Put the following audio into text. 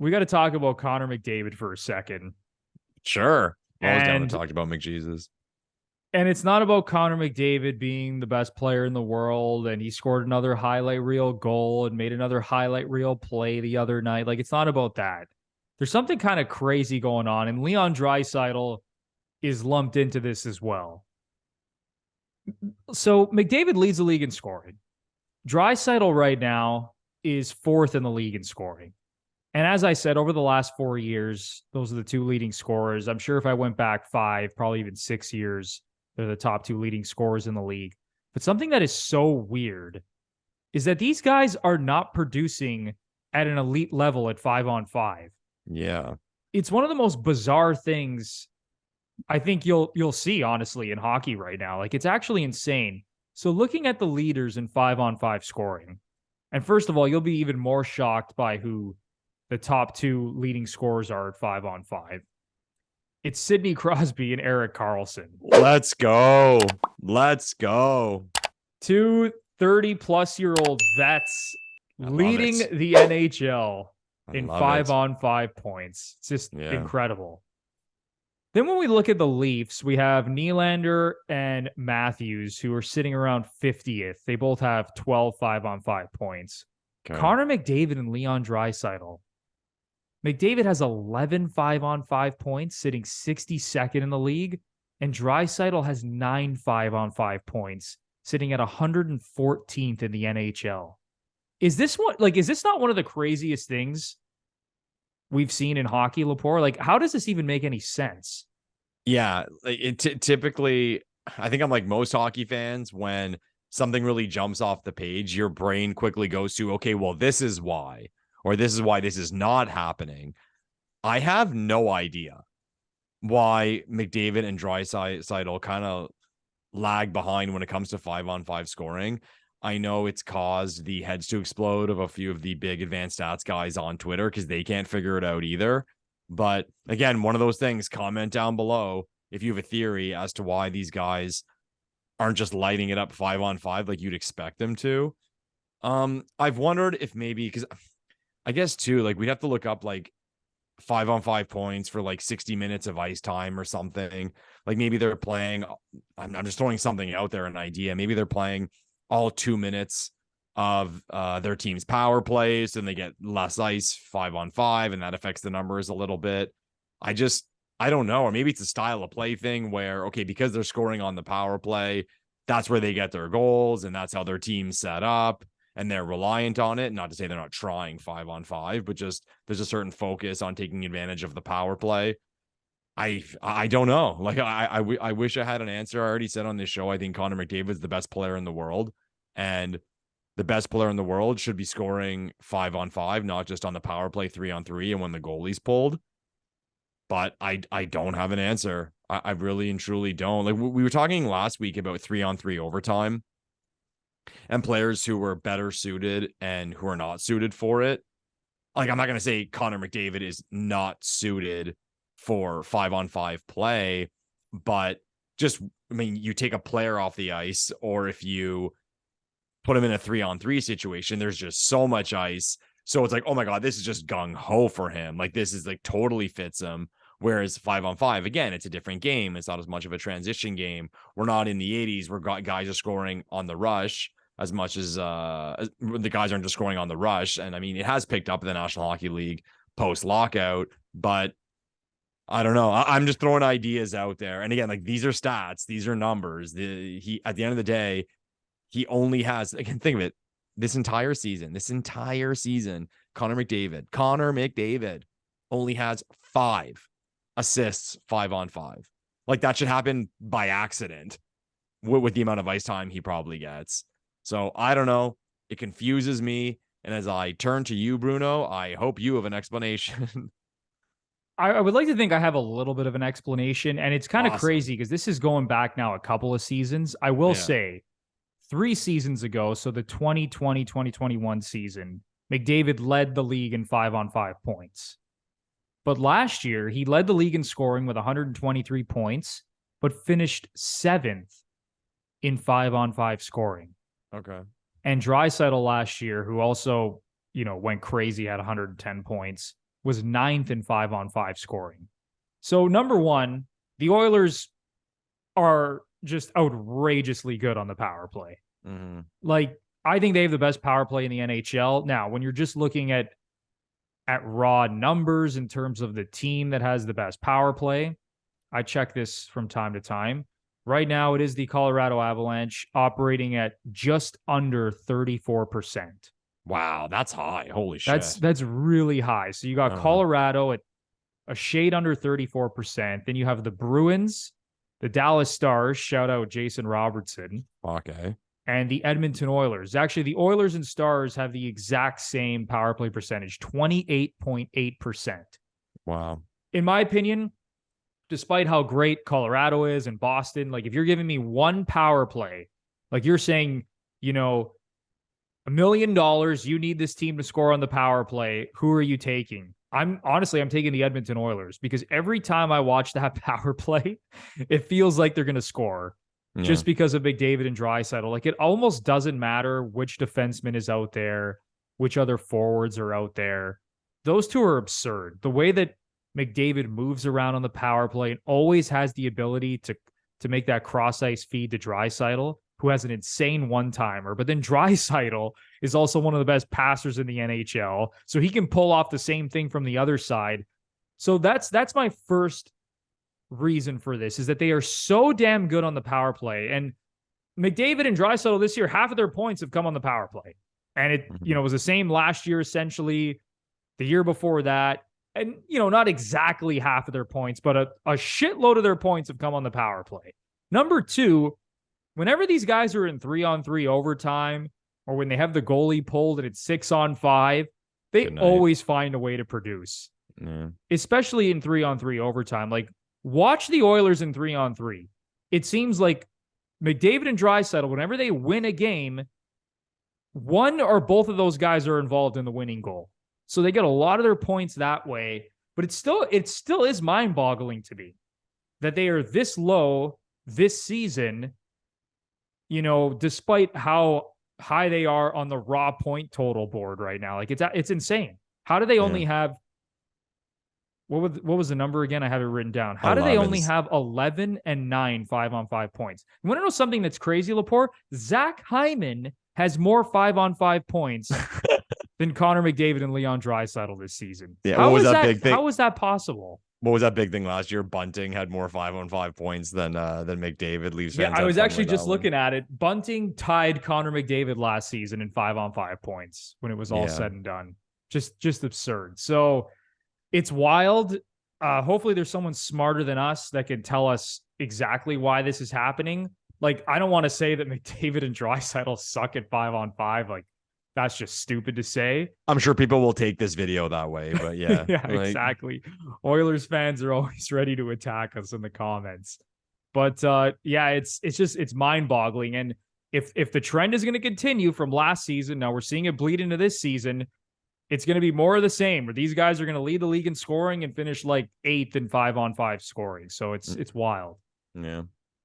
we got to talk about Connor McDavid for a second. Sure. Always down to And talk about McJesus. and it's not about Connor McDavid being the best player in the world and he scored another highlight reel goal and made another highlight reel play the other night. Like, it's not about that. There's something kind of crazy going on, and Leon Draisaitl is lumped into this as well. So McDavid leads the league in scoring. Draisaitl right now is fourth in the league in scoring. And as I said, over the last 4 years, those are the two leading scorers. I'm sure if I went back 5, probably even 6 years, they're the top two leading scorers in the league. But something that is so weird is that these guys are not producing at an elite level at 5-on-5. Yeah. It's one of the most bizarre things I think you'll see, honestly, in hockey right now. Like, it's actually insane. So looking at the leaders in 5-on-5 scoring, and first of all, you'll be even more shocked by who the top two leading scorers are at 5-on-5. It's Sidney Crosby and Erik Karlsson. Let's go. Let's go. Two 30-plus-year-old vets leading it. the NHL in love 5-on-5 points. It's just incredible. Then when we look at the Leafs, we have Nylander and Matthews, who are sitting around 50th. They both have 12 5-on-5 points. Okay. Connor McDavid and Leon Draisaitl. McDavid has 11 5-on-5 points, sitting 62nd in the league, and Draisaitl has 9 5-on-5 points, sitting at 114th in the NHL. Is this not one of the craziest things we've seen in hockey, Lepore? Like, how does this even make any sense? Yeah, typically, I think I'm like most hockey fans. When something really jumps off the page, your brain quickly goes to, okay, well, this is why, or this is why this is not happening. I have no idea why McDavid and Draisaitl kind of lag behind when it comes to 5-on-5 scoring. I know it's caused the heads to explode of a few of the big advanced stats guys on Twitter because they can't figure it out either. But again, one of those things, comment down below if you have a theory as to why these guys aren't just lighting it up 5-on-5 like you'd expect them to. I've wondered if maybe, because I guess too, like we'd have to look up like 5-on-5 points for like 60 minutes of ice time or something. Like maybe they're playing, I'm just throwing something out there, an idea. Maybe they're playing all 2 minutes of their team's power plays, and they get less ice 5-on-5, and that affects the numbers a little bit. I don't know. Or maybe it's a style of play thing where, okay, because they're scoring on the power play, that's where they get their goals, and that's how their team's set up, and they're reliant on it. Not to say they're not trying 5-on-5, but just there's a certain focus on taking advantage of the power play. I don't know. Like, I wish I had an answer. I already said on this show, I think Connor McDavid's the best player in the world, and the best player in the world should be scoring 5-on-5, not just on the power play 3-on-3 and when the goalie's pulled. But I don't have an answer. I really and truly don't. Like, we were talking last week about 3-on-3 overtime and players who were better suited and who are not suited for it. Like, I'm not going to say Connor McDavid is not suited for 5-on-5 play, but just, I mean, you take a player off the ice, or if you put him in a 3-on-3 situation, there's just so much ice. So it's like, oh my God, this is just gung ho for him. Like, this is like totally fits him. Whereas 5-on-5, again, it's a different game. It's not as much of a transition game. We're not in the 80s where guys are scoring on the rush as much as the guys aren't just scoring on the rush. And I mean, it has picked up in the National Hockey League post lockout, but I don't know. I'm just throwing ideas out there. And again, like, these are stats, these are numbers. He at the end of the day, he only has, again, think of it, this entire season, Connor McDavid only has 5 assists 5-on-5. Like, that should happen by accident with the amount of ice time he probably gets. So I don't know. It confuses me. And as I turn to you, Bruno, I hope you have an explanation. I would like to think I have a little bit of an explanation, and it's kind of Awesome. crazy because this is going back now a couple of seasons. I will say 3 seasons ago, so the 2020-2021 season, McDavid led the league in 5-on-5 points. But last year, he led the league in scoring with 123 points, but finished 7th in 5-on-5 scoring. Okay. And Draisaitl last year, who also, went crazy, had 110 points, was 9th in 5-on-5 scoring. So number one, the Oilers are just outrageously good on the power play. Mm-hmm. Like, I think they have the best power play in the NHL. Now, when you're just looking at raw numbers in terms of the team that has the best power play, I check this from time to time. Right now, it is the Colorado Avalanche operating at just under 34%. Wow, that's high. Holy shit. That's really high. So you got Colorado at a shade under 34%. Then you have the Bruins, the Dallas Stars, shout out Jason Robertson. Okay. And the Edmonton Oilers. Actually, the Oilers and Stars have the exact same power play percentage, 28.8%. Wow. In my opinion, despite how great Colorado is and Boston, like if you're giving me one power play, like you're saying, you know, $1 million, you need this team to score on the power play. Who are you taking? I'm taking the Edmonton Oilers because every time I watch that power play, it feels like they're going to score. Yeah. Just because of McDavid and Draisaitl. Like, it almost doesn't matter which defenseman is out there, which other forwards are out there. Those two are absurd. The way that McDavid moves around on the power play and always has the ability to make that cross-ice feed to Draisaitl, who has an insane one-timer. But then Draisaitl is also one of the best passers in the NHL, so he can pull off the same thing from the other side. So that's my first reason for this, is that they are so damn good on the power play. And McDavid and Draisaitl this year, half of their points have come on the power play. And it, was the same last year, essentially, the year before that. And, not exactly half of their points, but a shitload of their points have come on the power play. Number two, whenever these guys are in 3-on-3 overtime, or when they have the goalie pulled and it's 6-on-5, they always find a way to produce. Especially in 3-on-3 overtime. Like, watch the Oilers in 3-on-3. It seems like McDavid and Draisaitl, whenever they win a game, one or both of those guys are involved in the winning goal. So they get a lot of their points that way. But it still is mind-boggling to me that they are this low this season, despite how high they are on the raw point total board right now. Like, it's insane. How do they only have, what was the number again? I have it written down. How do they only have 11 and 9 5-on-5 points? You want to know something that's crazy, Lepore? Zach Hyman has more 5-on-5 points than Connor McDavid and Leon Draisaitl this season. Yeah, how was that big thing? How is that possible? What was that big thing last year? Bunting had more 5-on-5 points than McDavid. Leaves. Yeah, I was actually just looking at it. Bunting tied Connor McDavid last season in 5-on-5 points when it was all said and done. Just absurd. So it's wild. Hopefully there's someone smarter than us that can tell us exactly why this is happening. Like, I don't want to say that McDavid and Draisaitl suck at 5-on-5. Like, that's just stupid to say. I'm sure people will take this video that way, but yeah. Yeah, exactly. Oilers fans are always ready to attack us in the comments. But it's mind-boggling. And if the trend is going to continue from last season, now we're seeing it bleed into this season, it's going to be more of the same, where these guys are going to lead the league in scoring and finish like 8th in 5-on-5 scoring. So it's wild. Yeah.